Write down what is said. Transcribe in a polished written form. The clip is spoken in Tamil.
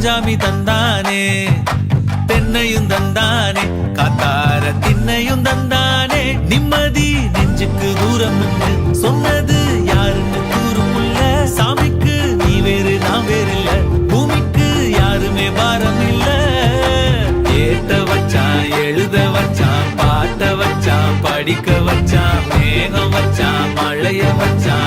பஞ்சாமி தந்தானே, தென்னையும் தந்தானே, காத்தார திண்ணையும் தந்தானே. நிம்மதி நெஞ்சுக்கு தூரம் சொன்னது யாருன்னு கூறுமுல்ல. சாமிக்கு நீ வேறு நான் வேறு இல்ல, பூமிக்கு யாருமே பாரம் இல்ல. ஏத்த வச்சான், எழுத வச்சான், பாட்ட வச்சான், படிக்க வச்சான், மேகம் வச்சான், மழைய வச்சான்.